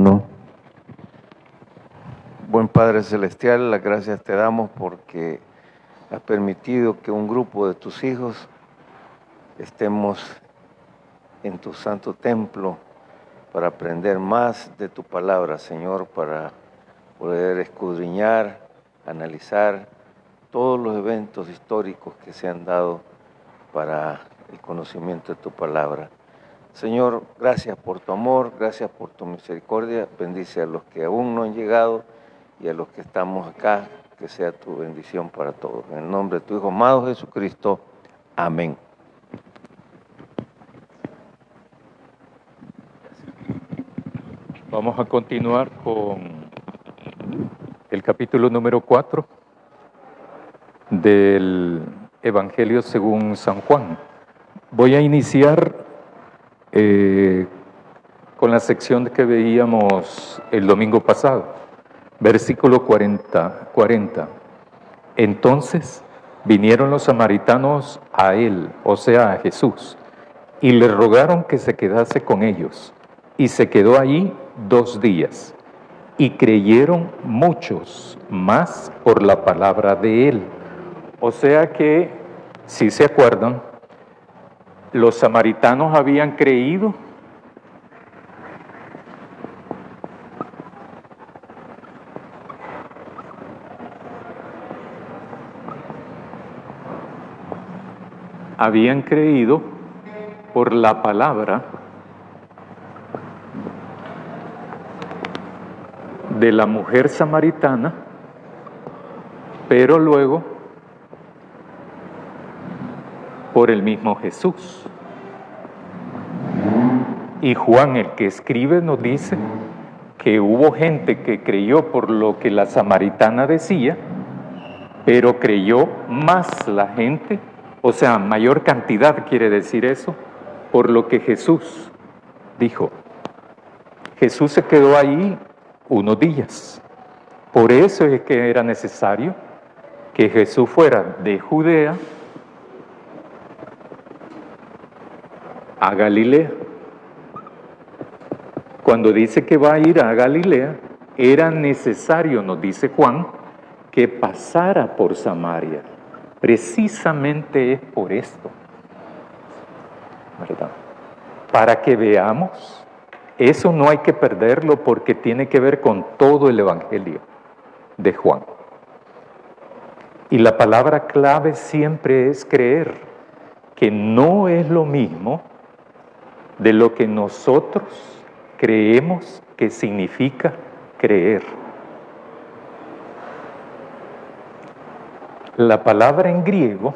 1. Buen Padre Celestial, las gracias te damos porque has permitido que un grupo de tus hijos estemos en tu santo templo para aprender más de tu palabra, Señor, para poder escudriñar, analizar todos los eventos históricos que se han dado para el conocimiento de tu palabra. Señor, gracias por tu amor, gracias por tu misericordia. Bendice a los que aún no han llegado y a los que estamos acá, que sea tu bendición para todos. En el nombre de tu Hijo amado Jesucristo. Amén. Vamos a continuar con el capítulo número 4 del Evangelio según San Juan. Voy a iniciar con la sección que veíamos el domingo pasado, versículo 40. Entonces vinieron los samaritanos a él, o sea, a Jesús, y le rogaron que se quedase con ellos. Y se quedó allí 2 días. Y creyeron muchos más por la palabra de él. O sea que, si se acuerdan, los samaritanos habían creído por la palabra de la mujer samaritana, pero luego por el mismo Jesús. Y Juan, el que escribe, nos dice que hubo gente que creyó por lo que la samaritana decía, pero creyó más la gente, o sea, mayor cantidad quiere decir eso, por lo que Jesús dijo. Jesús se quedó ahí unos días. Por eso es que era necesario que Jesús fuera de Judea a Galilea. Cuando dice que va a ir a Galilea, era necesario, nos dice Juan, que pasara por Samaria. Precisamente es por esto, ¿verdad? Para que veamos, eso no hay que perderlo porque tiene que ver con todo el Evangelio de Juan. Y la palabra clave siempre es creer, que no es lo mismo de lo que nosotros creemos que significa creer. La palabra en griego,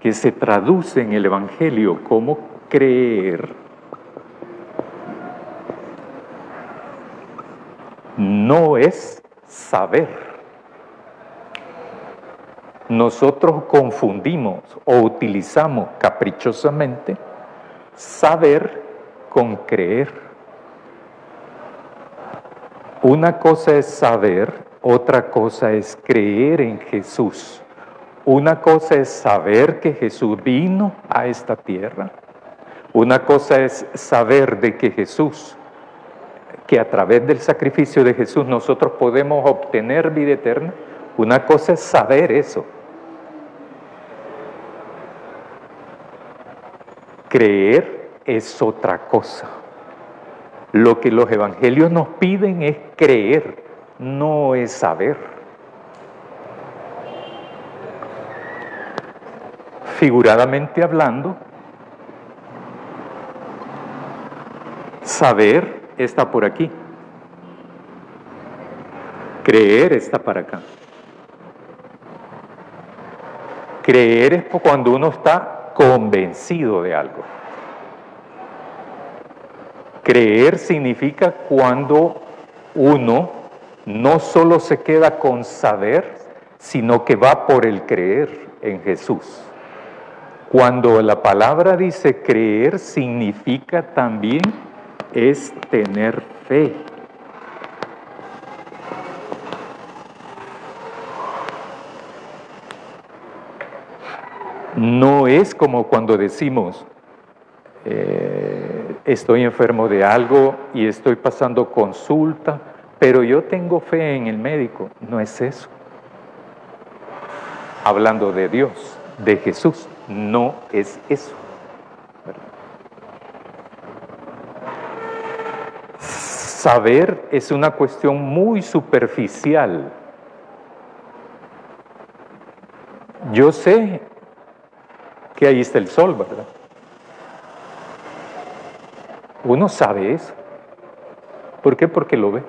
que se traduce en el Evangelio como creer, no es saber. Nosotros confundimos o utilizamos caprichosamente saber con creer. Una cosa es saber, otra cosa es creer en Jesús. Una cosa es saber que Jesús vino a esta tierra. Una cosa es saber de que Jesús, que a través del sacrificio de Jesús nosotros podemos obtener vida eterna. Una cosa es saber eso. Creer es otra cosa. Lo que los evangelios nos piden es creer, no es saber. Figuradamente hablando, saber está por aquí. Creer está para acá. Creer es cuando uno está convencido de algo. Creer significa cuando uno no solo se queda con saber, sino que va por el creer en Jesús. Cuando la palabra dice creer, significa también es tener fe. No es como cuando decimos, estoy enfermo de algo y estoy pasando consulta, pero yo tengo fe en el médico. No es eso. Hablando de Dios, de Jesús, no es eso. Saber es una cuestión muy superficial. Yo sé que ahí está el sol, ¿verdad? Uno sabe eso. ¿Por qué? Porque lo ve.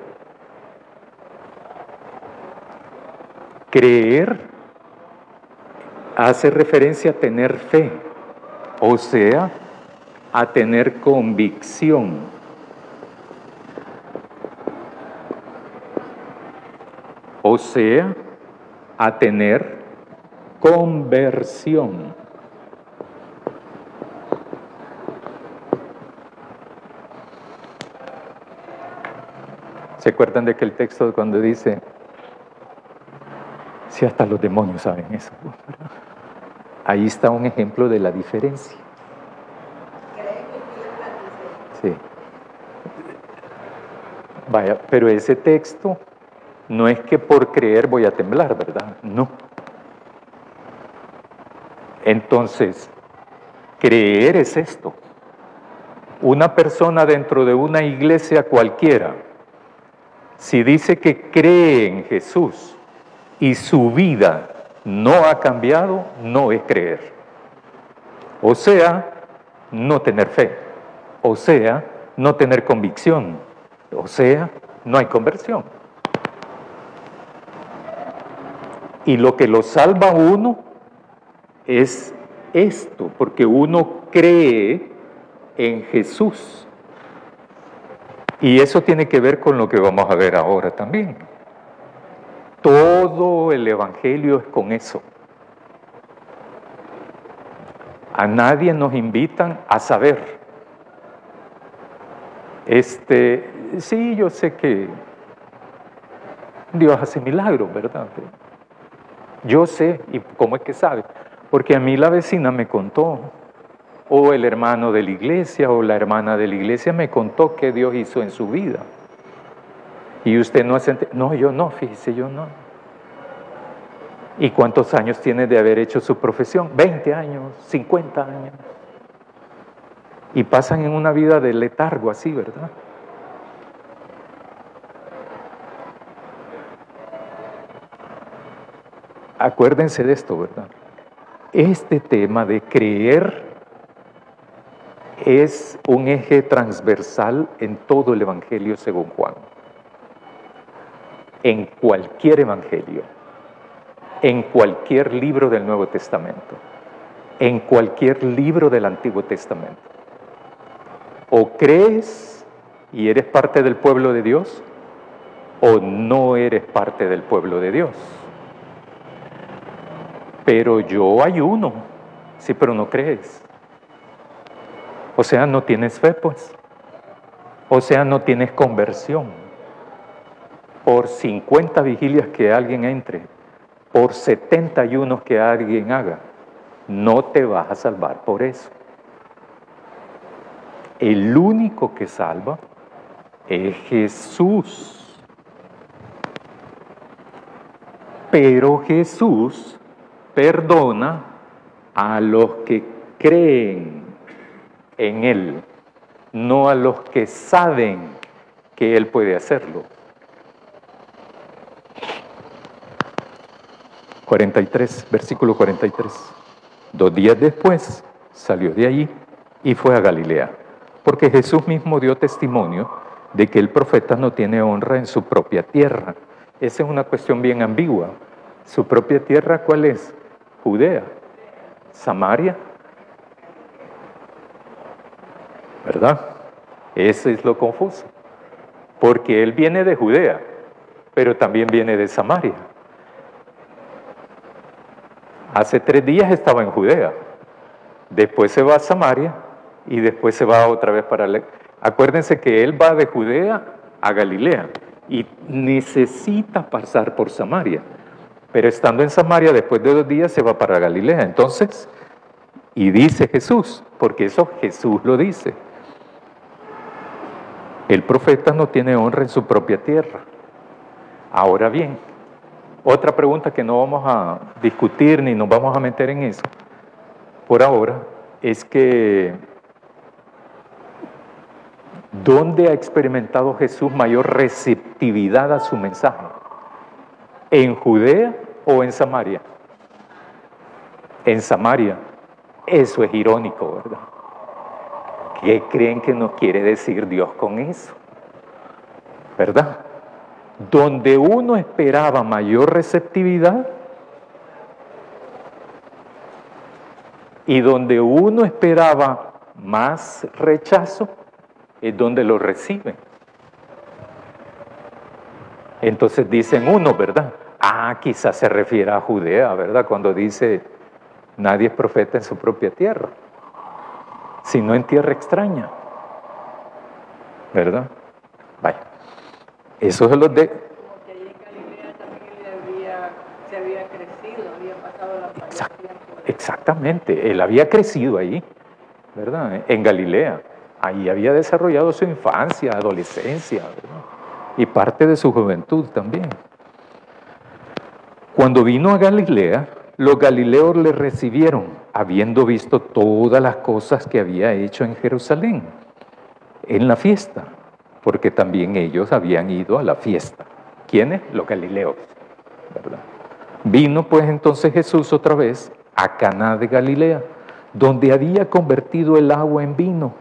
Creer hace referencia a tener fe, o sea, a tener convicción. O sea, a tener conversión. ¿Se acuerdan de aquel texto cuando dice, si hasta los demonios saben eso? Ahí está un ejemplo de la diferencia. Sí. Vaya, pero ese texto no es que por creer voy a temblar, ¿verdad? No. Entonces, creer es esto. Una persona dentro de una iglesia cualquiera, si dice que cree en Jesús y su vida no ha cambiado, no es creer. O sea, no tener fe. O sea, no tener convicción. O sea, no hay conversión. Y lo que lo salva a uno es esto, porque uno cree en Jesús. Y eso tiene que ver con lo que vamos a ver ahora también. Todo el Evangelio es con eso. A nadie nos invitan a saber. Sí, yo sé que Dios hace milagros, ¿verdad? Yo sé, ¿y cómo es que sabe? Porque a mí la vecina me contó, o el hermano de la iglesia, o la hermana de la iglesia me contó qué Dios hizo en su vida. Y usted no hace... No, yo no, fíjese, yo no. ¿Y cuántos años tiene de haber hecho su profesión? 20 años, 50 años. Y pasan en una vida de letargo así, ¿verdad? Acuérdense de esto, ¿verdad? Este tema de creer es un eje transversal en todo el Evangelio según Juan. En cualquier Evangelio, en cualquier libro del Nuevo Testamento, en cualquier libro del Antiguo Testamento. O crees y eres parte del pueblo de Dios, o no eres parte del pueblo de Dios. Pero yo ayuno, sí, pero no crees. O sea, no tienes fe, pues. O sea, no tienes conversión. Por 50 vigilias que alguien entre, por 70 ayunos que alguien haga, no te vas a salvar por eso. El único que salva es Jesús. Pero Jesús perdona a los que creen en Él, no a los que saben que Él puede hacerlo. 43, versículo 43. 2 días después salió de allí y fue a Galilea, porque Jesús mismo dio testimonio de que el profeta no tiene honra en su propia tierra. Esa es una cuestión bien ambigua. ¿Su propia tierra cuál es? Judea, Samaria, ¿verdad? Eso es lo confuso, porque él viene de Judea, pero también viene de Samaria. Hace 3 días estaba en Judea, después se va a Samaria y después se va otra vez para... Acuérdense que él va de Judea a Galilea y necesita pasar por Samaria. Pero estando en Samaria, después de 2 días, se va para Galilea. Entonces, y dice Jesús, porque eso Jesús lo dice, El profeta no tiene honra en su propia tierra. Ahora bien, otra pregunta que no vamos a discutir ni nos vamos a meter en eso por ahora es que ¿dónde ha experimentado Jesús mayor receptividad a su mensaje? ¿En Judea o en Samaria? En Samaria. Eso es irónico, ¿verdad? ¿Qué creen que nos quiere decir Dios con eso? ¿Verdad? Donde uno esperaba mayor receptividad y donde uno esperaba más rechazo, es donde lo reciben. Entonces dicen uno, ¿verdad? Quizás se refiere a Judea, ¿verdad? Cuando dice, nadie es profeta en su propia tierra, sino en tierra extraña, ¿verdad? Vaya, eso es lo de... Porque allí en Galilea también se había crecido, había pasado la pandemia. Exactamente, él había crecido ahí, ¿verdad? En Galilea, ahí había desarrollado su infancia, adolescencia, ¿verdad? Y parte de su juventud también. Cuando vino a Galilea, los galileos le recibieron, habiendo visto todas las cosas que había hecho en Jerusalén, en la fiesta, porque también ellos habían ido a la fiesta. ¿Quiénes? Los galileos, ¿verdad? Vino pues entonces Jesús otra vez a Caná de Galilea, donde había convertido el agua en vino.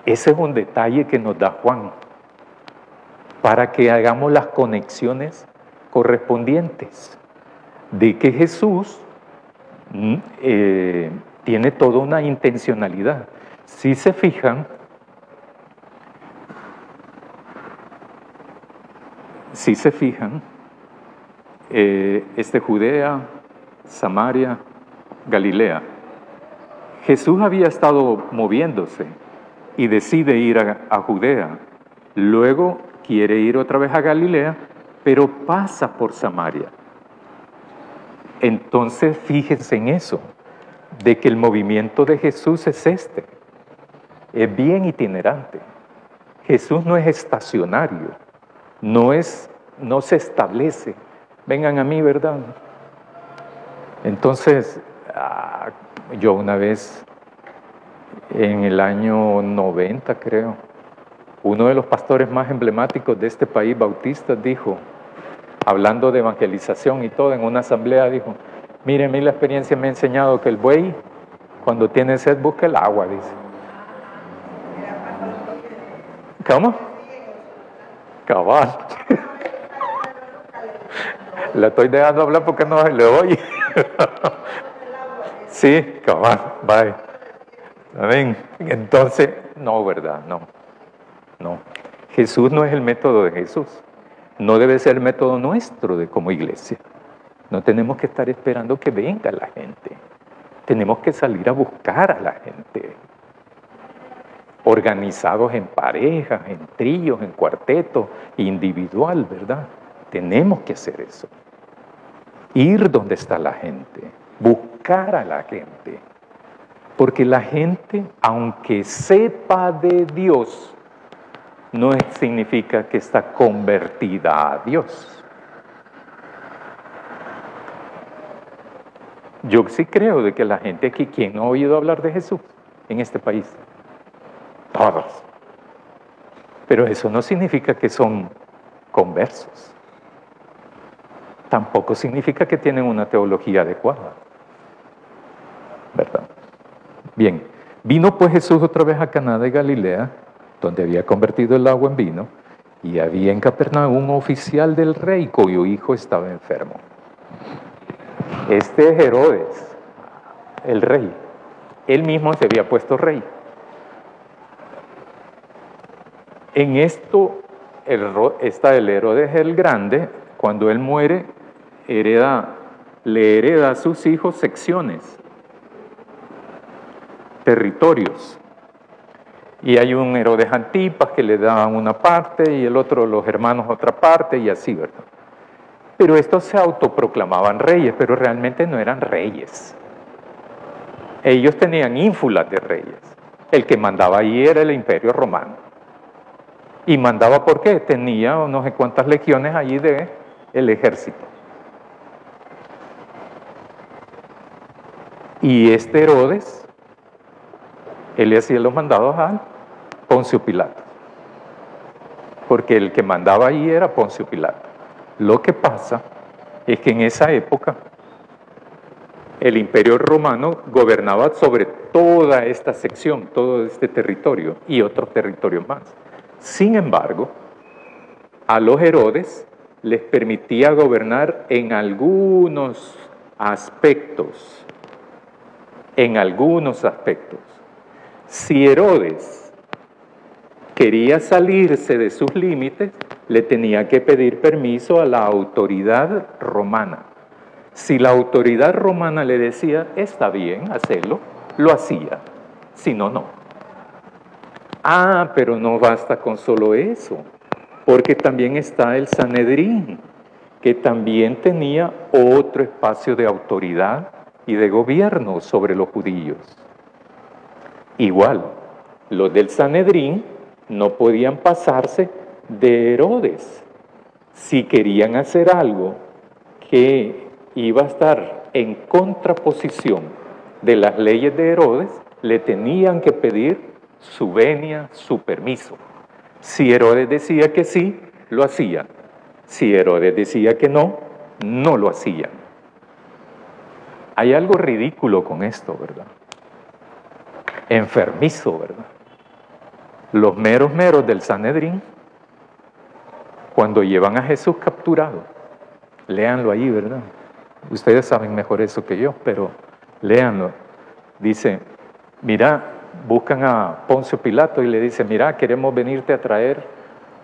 Ese es un detalle que nos da Juan, para que hagamos las conexiones correspondientes, de que Jesús tiene toda una intencionalidad. Si se fijan, Judea, Samaria, Galilea, Jesús había estado moviéndose y decide ir a Judea, luego quiere ir otra vez a Galilea, pero pasa por Samaria. Entonces fíjense en eso, de que el movimiento de Jesús es es bien itinerante. Jesús no es estacionario, no se establece, vengan a mí, ¿verdad? Entonces, yo una vez, en el año 90 creo, uno de los pastores más emblemáticos de este país, Bautista, dijo, hablando de evangelización y todo, en una asamblea dijo, mire, a mí la experiencia me ha enseñado que el buey, cuando tiene sed, busca el agua, dice. ¿Cómo? Cabal. La estoy dejando hablar porque no se le oye. Sí, cabal, bye. Amén. Entonces, no, ¿verdad? No. Jesús no es el método de Jesús. No debe ser el método nuestro como iglesia. No tenemos que estar esperando que venga la gente. Tenemos que salir a buscar a la gente. Organizados en parejas, en tríos, en cuartetos, individual, ¿verdad? Tenemos que hacer eso. Ir donde está la gente. Buscar a la gente. Porque la gente, aunque sepa de Dios, no significa que está convertida a Dios. Yo sí creo de que la gente aquí, ¿quién no ha oído hablar de Jesús en este país? Todos. Pero eso no significa que son conversos. Tampoco significa que tienen una teología adecuada. ¿Verdad? Bien, vino pues Jesús otra vez a Caná de Galilea, donde había convertido el agua en vino, y había en Capernaum un oficial del rey cuyo hijo estaba enfermo. Este es Herodes, el rey. Él mismo se había puesto rey. En esto está el Herodes el Grande. Cuando él muere, le hereda a sus hijos secciones, territorios. Y hay un Herodes Antipas que le da una parte y el otro, los hermanos, otra parte, y así, ¿verdad? Pero estos se autoproclamaban reyes, pero realmente no eran reyes. Ellos tenían ínfulas de reyes. El que mandaba ahí era el Imperio Romano. Y mandaba porque tenía no sé cuántas legiones allí del ejército. Y este Herodes, él le hacía los mandados a Poncio Pilato. Porque el que mandaba ahí era Poncio Pilato. Lo que pasa es que en esa época el Imperio Romano gobernaba sobre toda esta sección, todo este territorio y otros territorios más. Sin embargo, a los Herodes les permitía gobernar en algunos aspectos. En algunos aspectos. Si Herodes quería salirse de sus límites, le tenía que pedir permiso a la autoridad romana. Si la autoridad romana le decía, está bien, hacelo, lo hacía. Si no, no. Ah, pero no basta con solo eso, porque también está el Sanedrín, que también tenía otro espacio de autoridad y de gobierno sobre los judíos. Igual, los del Sanedrín no podían pasarse de Herodes. Si querían hacer algo que iba a estar en contraposición de las leyes de Herodes, le tenían que pedir su venia, su permiso. Si Herodes decía que sí, lo hacían. Si Herodes decía que no, no lo hacían. Hay algo ridículo con esto, ¿verdad? Enfermizo, ¿verdad? Los meros del Sanedrín, cuando llevan a Jesús capturado, léanlo ahí, ¿verdad? Ustedes saben mejor eso que yo, pero léanlo. Dice, mira, buscan a Poncio Pilato y le dicen, mira, queremos venirte a traer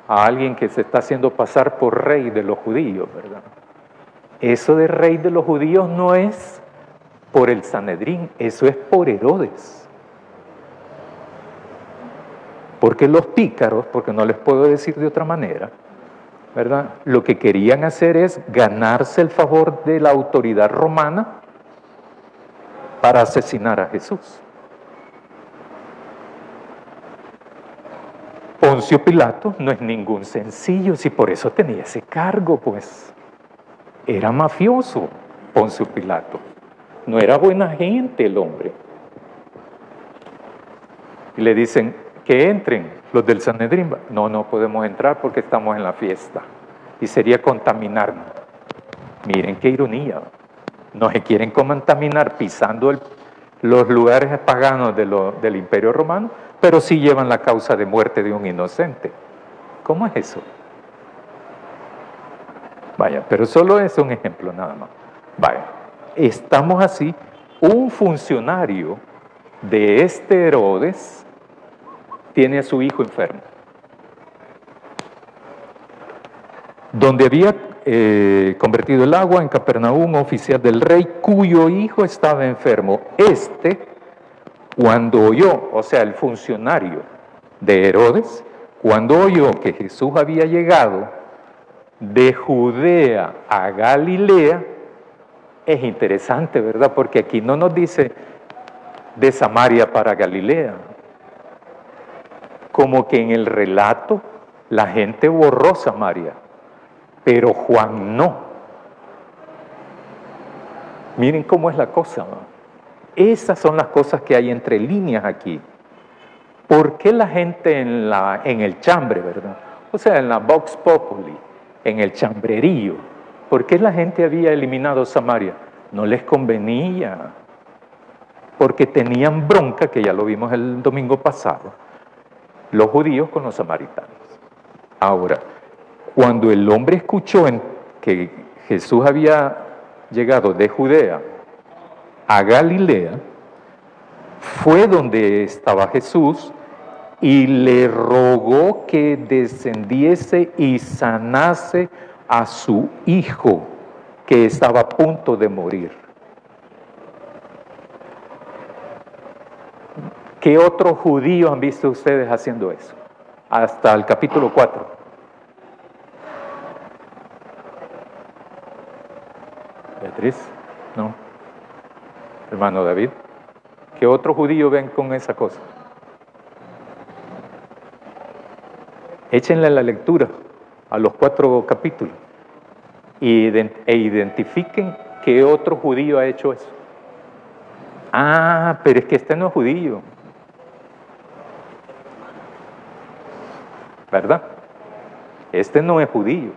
a alguien que se está haciendo pasar por rey de los judíos, ¿verdad? Eso de rey de los judíos no es por el Sanedrín, eso es por Herodes. Porque los pícaros, porque no les puedo decir de otra manera, ¿verdad? Lo que querían hacer es ganarse el favor de la autoridad romana para asesinar a Jesús. Poncio Pilato no es ningún sencillo, si por eso tenía ese cargo, pues. Era mafioso Poncio Pilato. No era buena gente el hombre. Y le dicen que entren los del Sanedrín. No, no podemos entrar porque estamos en la fiesta. Y sería contaminarnos. Miren qué ironía. No se quieren contaminar pisando los lugares paganos del Imperio Romano, pero sí llevan la causa de muerte de un inocente. ¿Cómo es eso? Vaya, pero solo es un ejemplo nada más. Vaya, estamos así, un funcionario de este Herodes tiene a su hijo enfermo. Donde había convertido el agua en Capernaum, oficial del rey, cuyo hijo estaba enfermo. Cuando oyó, o sea, el funcionario de Herodes, cuando oyó que Jesús había llegado de Judea a Galilea, es interesante, ¿verdad? Porque aquí no nos dice de Samaria para Galilea. Como que en el relato la gente borró Samaria, pero Juan no. Miren cómo es la cosa, ¿no? Esas son las cosas que hay entre líneas aquí. ¿Por qué la gente en el chambre, verdad? O sea, en la Vox Populi, en el chambrerío, ¿por qué la gente había eliminado Samaria? No les convenía, porque tenían bronca, que ya lo vimos el domingo pasado, los judíos con los samaritanos. Ahora, cuando el hombre escuchó que Jesús había llegado de Judea a Galilea, fue donde estaba Jesús y le rogó que descendiese y sanase a su hijo, que estaba a punto de morir. ¿Qué otros judíos han visto ustedes haciendo eso? Hasta el capítulo 4. Beatriz, ¿no? Hermano David, ¿qué otro judío ven con esa cosa? Échenle la lectura a los 4 capítulos e identifiquen qué otro judío ha hecho eso. Ah, pero es que este no es judío, ¿verdad? Este no es judío.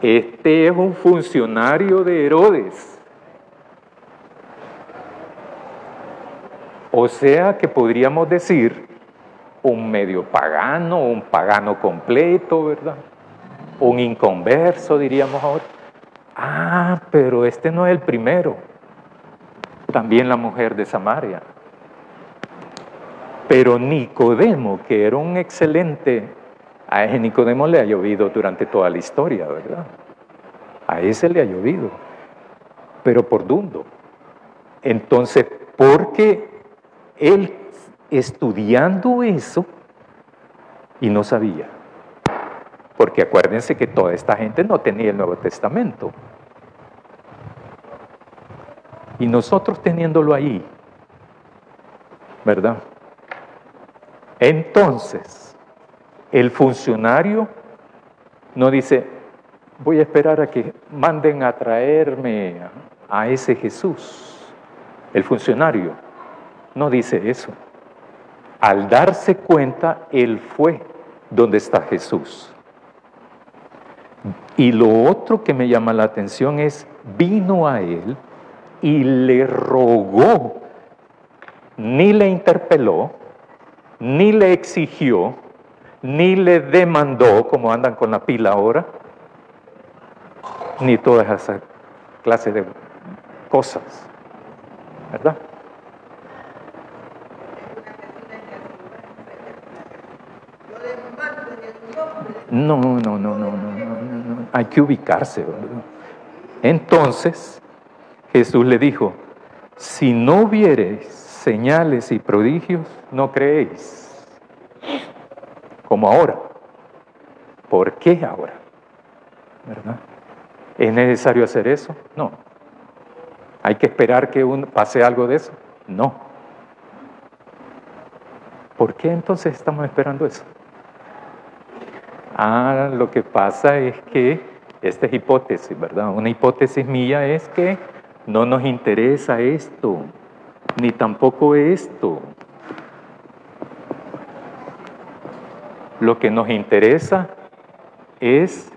Este es un funcionario de Herodes. O sea que podríamos decir un medio pagano, un pagano completo, ¿verdad? Un inconverso, diríamos ahora. Ah, pero este no es el primero. También la mujer de Samaria. Pero Nicodemo, que era un excelente, a ese Nicodemo le ha llovido durante toda la historia, ¿verdad? A ese le ha llovido, pero por dundo. Entonces, porque él estudiando eso y no sabía, porque acuérdense que toda esta gente no tenía el Nuevo Testamento. Y nosotros teniéndolo ahí, ¿verdad? Entonces, el funcionario no dice, voy a esperar a que manden a traerme a ese Jesús. El funcionario no dice eso. Al darse cuenta, él fue donde está Jesús. Y lo otro que me llama la atención es, vino a él y le rogó, ni le interpeló, ni le exigió, ni le demandó, como andan con la pila ahora, ni toda esa clase de cosas, ¿verdad? No. Hay que ubicarse, ¿verdad? Entonces, Jesús le dijo, si no viereis señales y prodigios, no creéis. Como ahora. ¿Por qué ahora? ¿Verdad? ¿Es necesario hacer eso? No. ¿Hay que esperar que pase algo de eso? No. ¿Por qué entonces estamos esperando eso? Ah, lo que pasa es que esta es hipótesis, ¿verdad? Una hipótesis mía es que no nos interesa esto, ni tampoco esto. Lo que nos interesa es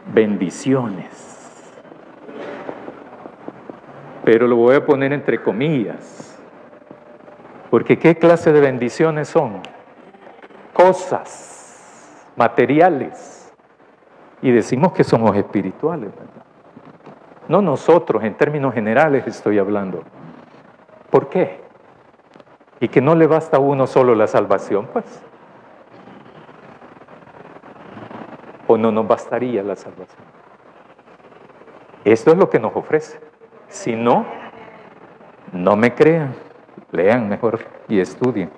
bendiciones. Pero lo voy a poner entre comillas. Porque ¿qué clase de bendiciones son? Cosas materiales. Y decimos que somos espirituales, ¿verdad? No nosotros, en términos generales estoy hablando. ¿Por qué? Y que no le basta a uno solo la salvación, pues. ¿O no nos bastaría la salvación? Esto es lo que nos ofrece. Si no, no me crean. Lean mejor y estudien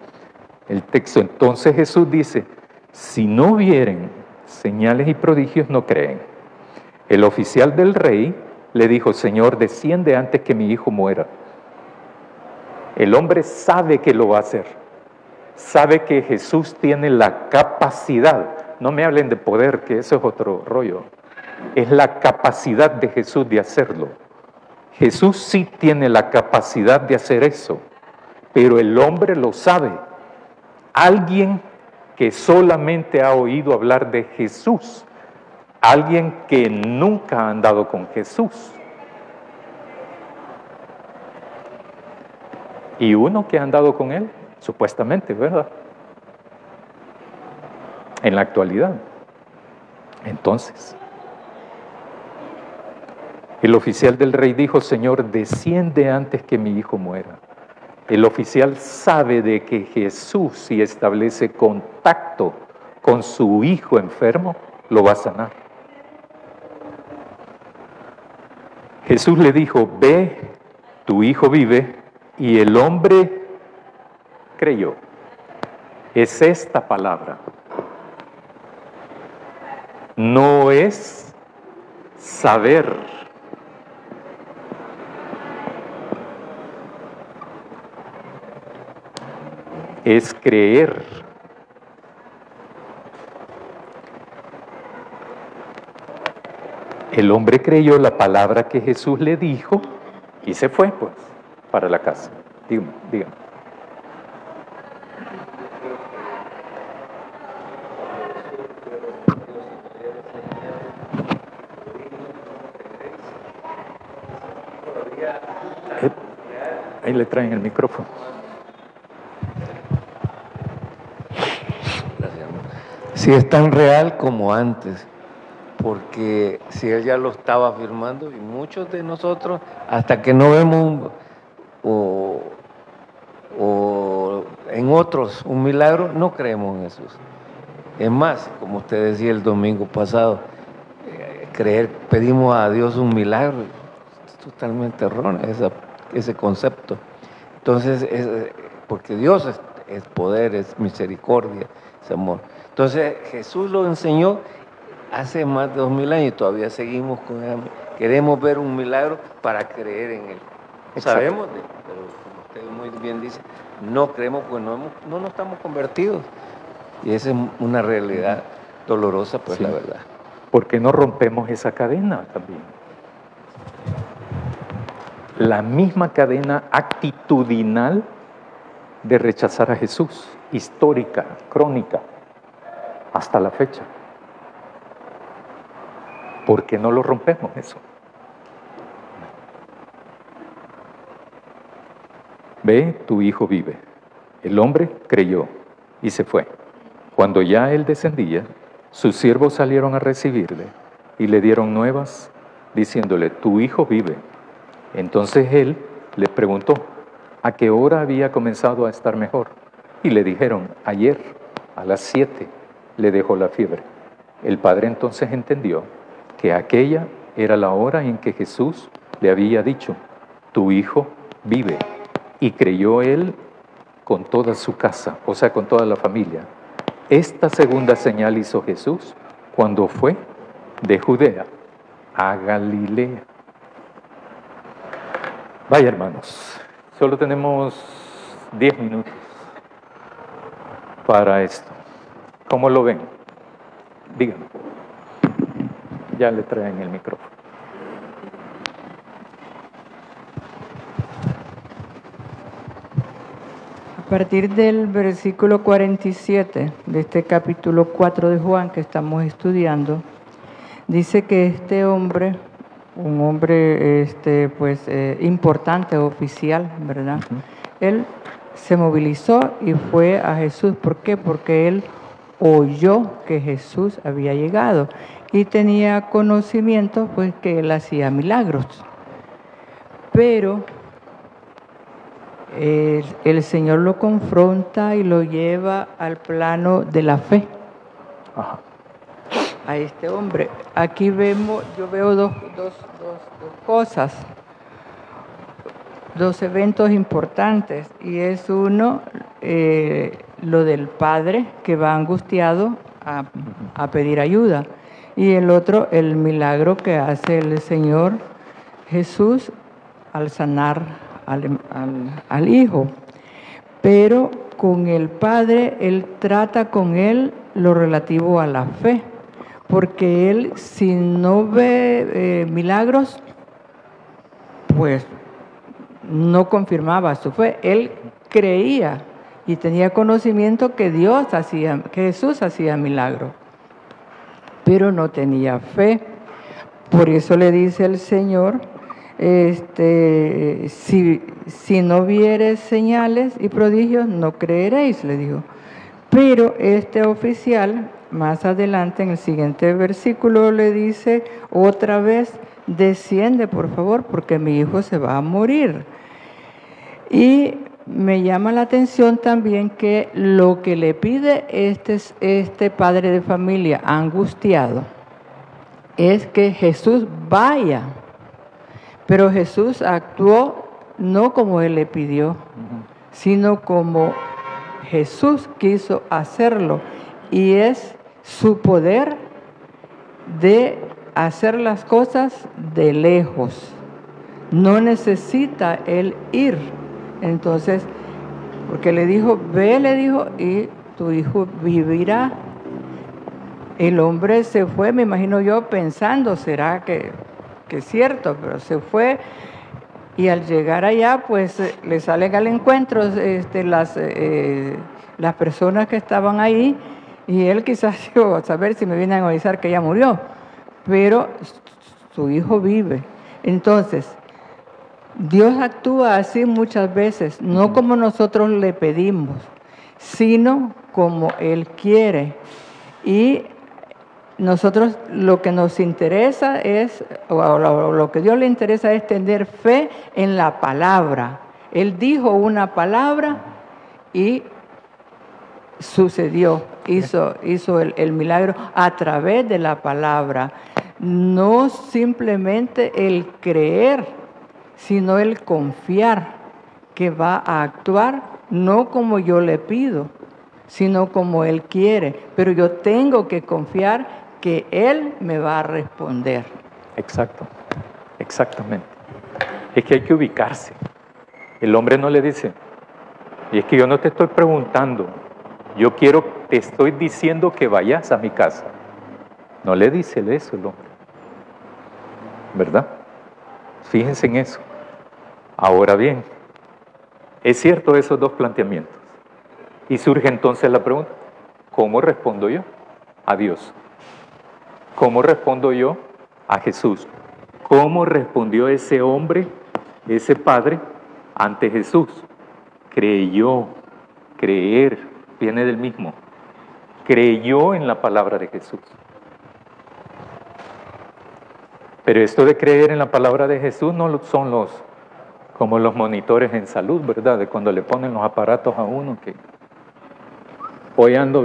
el texto. Entonces Jesús dice, si no vieren señales y prodigios, no creen. El oficial del rey le dijo, Señor, desciende antes que mi hijo muera. El hombre sabe que lo va a hacer. Sabe que Jesús tiene la capacidad. No me hablen de poder, que eso es otro rollo. Es la capacidad de Jesús de hacerlo. Jesús sí tiene la capacidad de hacer eso, pero el hombre lo sabe. Alguien que solamente ha oído hablar de Jesús, alguien que nunca ha andado con Jesús, y uno que ha andado con él, supuestamente, ¿verdad? En la actualidad. Entonces, el oficial del rey dijo, Señor, desciende antes que mi hijo muera. El oficial sabe de que Jesús, si establece contacto con su hijo enfermo, lo va a sanar. Jesús le dijo, ve, tu hijo vive, y el hombre creyó. Es esta palabra. No es saber. Es creer. El hombre creyó la palabra que Jesús le dijo y se fue, pues, para la casa. Dígame, dígame. Ahí le traen el micrófono. Gracias. Si es tan real como antes, porque si él ya lo estaba afirmando y muchos de nosotros, hasta que no vemos o en otros un milagro, no creemos en Jesús. Es más, como usted decía el domingo pasado, pedimos a Dios un milagro, es totalmente erróneo ese concepto. Entonces, porque Dios es poder, es misericordia, es amor. Entonces, Jesús lo enseñó hace más de 2000 años y todavía seguimos con él. Queremos ver un milagro para creer en él. Exacto. Sabemos, pero como usted muy bien dice, no creemos porque no nos estamos convertidos. Y esa es una realidad dolorosa, pues, sí, la verdad. ¿Por qué no rompemos esa cadena también? La misma cadena actitudinal de rechazar a Jesús, histórica, crónica, hasta la fecha. ¿Por qué no lo rompemos eso? Ve, tu hijo vive. El hombre creyó y se fue. Cuando ya él descendía, sus siervos salieron a recibirle y le dieron nuevas, diciéndole, tu hijo vive. Entonces él le preguntó, ¿a qué hora había comenzado a estar mejor? Y le dijeron, ayer, a las 7, le dejó la fiebre. El padre entonces entendió que aquella era la hora en que Jesús le había dicho, tu hijo vive. Y creyó él con toda su casa, o sea, con toda la familia. Esta segunda señal hizo Jesús cuando fue de Judea a Galilea. Vaya, hermanos, solo tenemos 10 minutos para esto. ¿Cómo lo ven? Díganme. Ya le traen el micrófono. A partir del versículo 47 de este capítulo 4 de Juan que estamos estudiando, dice que este hombre, un hombre importante, oficial, ¿verdad? Uh-huh. Él se movilizó y fue a Jesús. ¿Por qué? Porque él oyó que Jesús había llegado y tenía conocimiento, pues, que él hacía milagros. Pero el Señor lo confronta y lo lleva al plano de la fe. Ajá. A este hombre. Aquí yo veo dos cosas, dos eventos importantes, y es uno, lo del padre que va angustiado a pedir ayuda, y el otro, el milagro que hace el Señor Jesús al sanar al hijo. Pero con el padre, él trata con él lo relativo a la fe, porque él, si no ve milagros, pues no confirmaba su fe. Él creía y tenía conocimiento que que Jesús hacía milagros, pero no tenía fe. Por eso le dice el Señor, si no vieres señales y prodigios, no creeréis, le dijo. Pero este oficial, más adelante en el siguiente versículo, le dice otra vez, desciende por favor, porque mi hijo se va a morir. Y me llama la atención también que lo que le pide este padre de familia angustiado es que Jesús vaya. Pero Jesús actuó no como él le pidió, sino como Jesús quiso hacerlo, y es su poder de hacer las cosas de lejos. No necesita él ir. Entonces, porque le dijo, ve, le dijo, y tu hijo vivirá. El hombre se fue, me imagino yo, pensando, ¿será que es cierto? Pero se fue y al llegar allá, pues le salen al encuentro las personas que estaban ahí y él quizás dijo, a saber si me vienen a avisar que ya murió, pero su hijo vive. Entonces, Dios actúa así muchas veces, no como nosotros le pedimos, sino como Él quiere. Y nosotros lo que nos interesa es, o lo que a Dios le interesa es tener fe en la palabra. Él dijo una palabra y sucedió, hizo el milagro a través de la palabra. No simplemente el creer, sino el confiar que va a actuar, no como yo le pido, sino como Él quiere. Pero yo tengo que confiar que Él me va a responder. Exacto, exactamente. Es que hay que ubicarse. El hombre no le dice, y es que yo no te estoy preguntando, te estoy diciendo que vayas a mi casa. No le dice eso el hombre, ¿verdad? Fíjense en eso. Ahora bien, es cierto esos dos planteamientos. Y surge entonces la pregunta, ¿cómo respondo yo a Dios? ¿Cómo respondo yo a Jesús? ¿Cómo respondió ese hombre, ese padre, ante Jesús? Creyó. Creer viene del mismo. Creyó en la palabra de Jesús. Pero esto de creer en la palabra de Jesús no son como los monitores en salud, ¿verdad? De cuando le ponen los aparatos a uno que hoy ando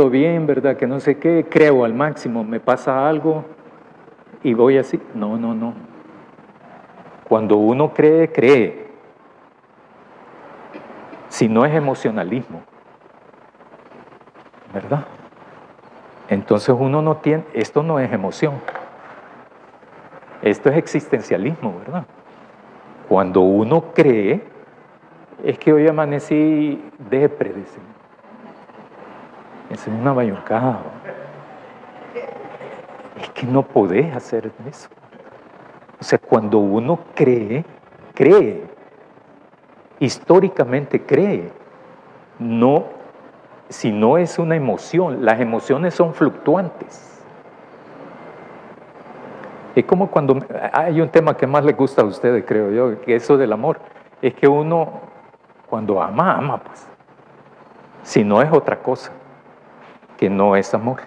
bien, ¿verdad? Que no sé qué, creo al máximo, me pasa algo y voy así. No. Cuando uno cree, cree. Si no es emocionalismo, ¿verdad? Entonces uno no tiene, esto no es emoción. Esto es existencialismo, ¿verdad? Cuando uno cree, es que hoy amanecí depre, dicen. Es una bayuncada. Es que no podés hacer eso. O sea, cuando uno cree, cree. Históricamente cree. No, si no es una emoción, las emociones son fluctuantes. Es como cuando hay un tema que más les gusta a ustedes, creo yo, que eso del amor. Es que uno, cuando ama, pues. Si no es otra cosa, que no es amor.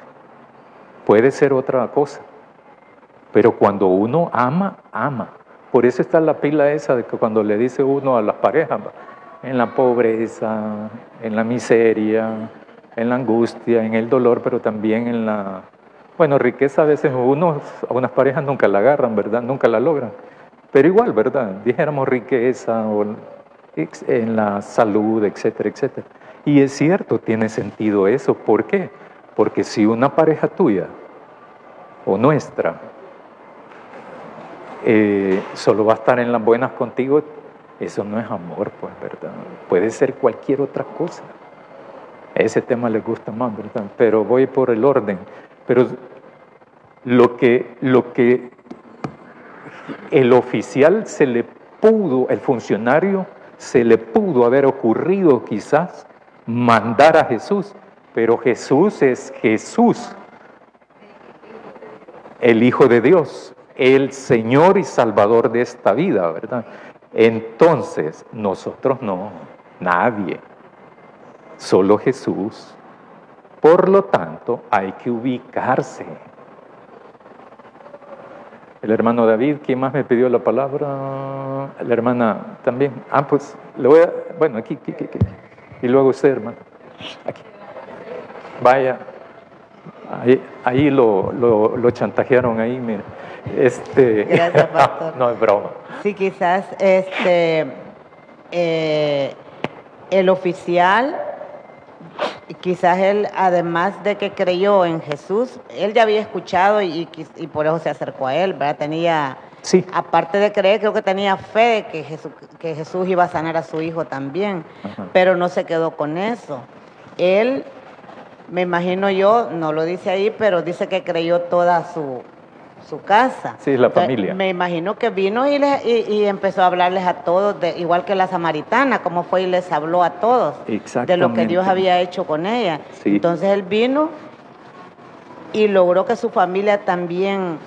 Puede ser otra cosa. Pero cuando uno ama. Por eso está la pila esa de que cuando le dice uno a las parejas, en la pobreza, en la miseria, en la angustia, en el dolor, pero también en la... Bueno, riqueza a veces a unas parejas nunca la agarran, ¿verdad? Nunca la logran. Pero igual, ¿verdad? Dijéramos riqueza o en la salud, etcétera, etcétera. Y es cierto, tiene sentido eso. ¿Por qué? Porque si una pareja tuya o nuestra solo va a estar en las buenas contigo, eso no es amor, pues, ¿verdad? Puede ser cualquier otra cosa. Ese tema les gusta más, ¿verdad? Pero voy por el orden. Pero lo que el oficial el funcionario se le pudo haber ocurrido quizás mandar a Jesús, pero Jesús es Jesús, el Hijo de Dios, el Señor y Salvador de esta vida, ¿verdad? Entonces, nosotros no, nadie, solo Jesús. Por lo tanto, hay que ubicarse. El hermano David, ¿quién más me pidió la palabra? La hermana también. Pues le voy a... Bueno, aquí. Y luego usted, hermano. Aquí. Vaya. Ahí lo chantajearon ahí, mire. Gracias, pastor. No, es broma. Sí, quizás el oficial, quizás él, además de que creyó en Jesús, él ya había escuchado y por eso se acercó a él, ¿verdad? Tenía, sí, aparte de creer, creo que tenía fe de que Jesús iba a sanar a su hijo también, ajá, pero no se quedó con eso. Él me imagino yo, no lo dice ahí, pero dice que creyó toda su casa. Sí, la familia. Me imagino que vino y empezó a hablarles a todos, igual que la samaritana, como fue y les habló a todos de lo que Dios había hecho con ella. Sí. Entonces él vino y logró que su familia también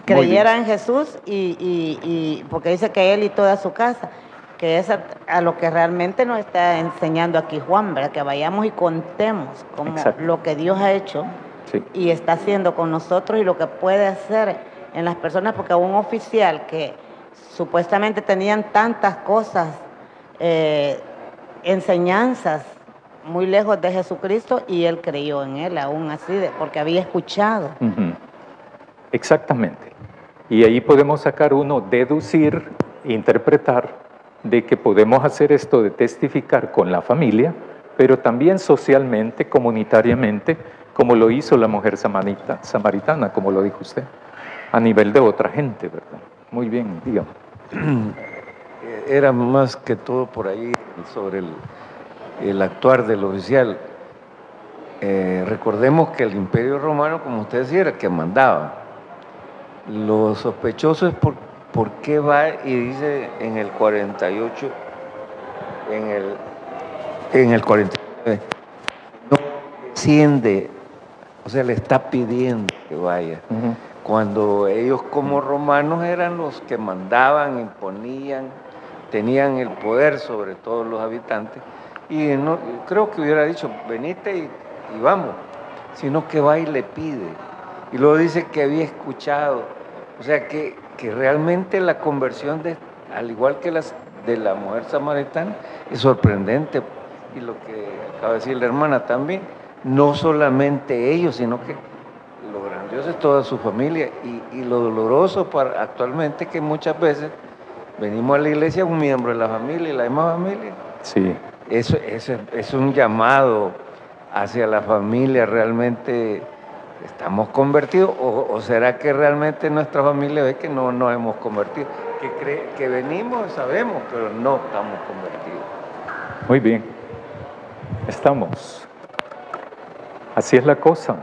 creyera en Jesús, y porque dice que él y toda su casa, que es a lo que realmente nos está enseñando aquí Juan, ¿verdad? Que vayamos y contemos como lo que Dios ha hecho. Sí. Y está haciendo con nosotros y lo que puede hacer en las personas, porque un oficial que supuestamente tenían tantas cosas, enseñanzas muy lejos de Jesucristo, y él creyó en él aún así, porque había escuchado. Exactamente. Y ahí podemos sacar deducir, interpretar, de que podemos hacer esto de testificar con la familia, pero también socialmente, comunitariamente, como lo hizo la mujer samaritana, como lo dijo usted, a nivel de otra gente, ¿verdad? Muy bien, dígame. Era más que todo por ahí sobre el actuar del oficial. Recordemos que el Imperio Romano, como usted decía, era el que mandaba. Lo sospechoso es por qué va y dice en el 48, en el 49, no desciende, o sea, le está pidiendo que vaya. Cuando ellos como romanos eran los que mandaban, imponían, tenían el poder sobre todos los habitantes, y no, creo que hubiera dicho, venite y vamos, sino que va y le pide, y luego dice que había escuchado, o sea que realmente la conversión, al igual que de la mujer samaritana, es sorprendente, y lo que acaba de decir la hermana también, no solamente ellos, sino que lo grandioso es toda su familia, y lo doloroso actualmente que muchas veces venimos a la iglesia un miembro de la familia y la misma familia. Sí. Eso es un llamado hacia la familia. ¿Realmente estamos convertidos? ¿O será que realmente nuestra familia ve que no nos hemos convertido? Que cree que venimos, sabemos, pero no estamos convertidos. Muy bien. Estamos. Así es la cosa.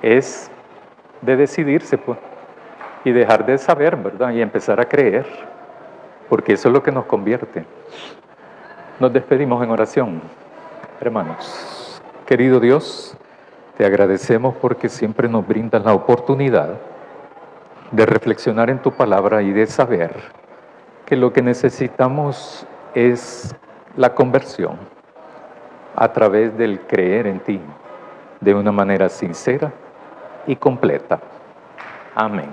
Es de decidirse, pues, y dejar de saber, ¿verdad? Y empezar a creer, porque eso es lo que nos convierte. Nos despedimos en oración, hermanos. Querido Dios, te agradecemos porque siempre nos brindas la oportunidad de reflexionar en tu palabra y de saber que lo que necesitamos es la conversión a través del creer en ti de una manera sincera y completa. Amén.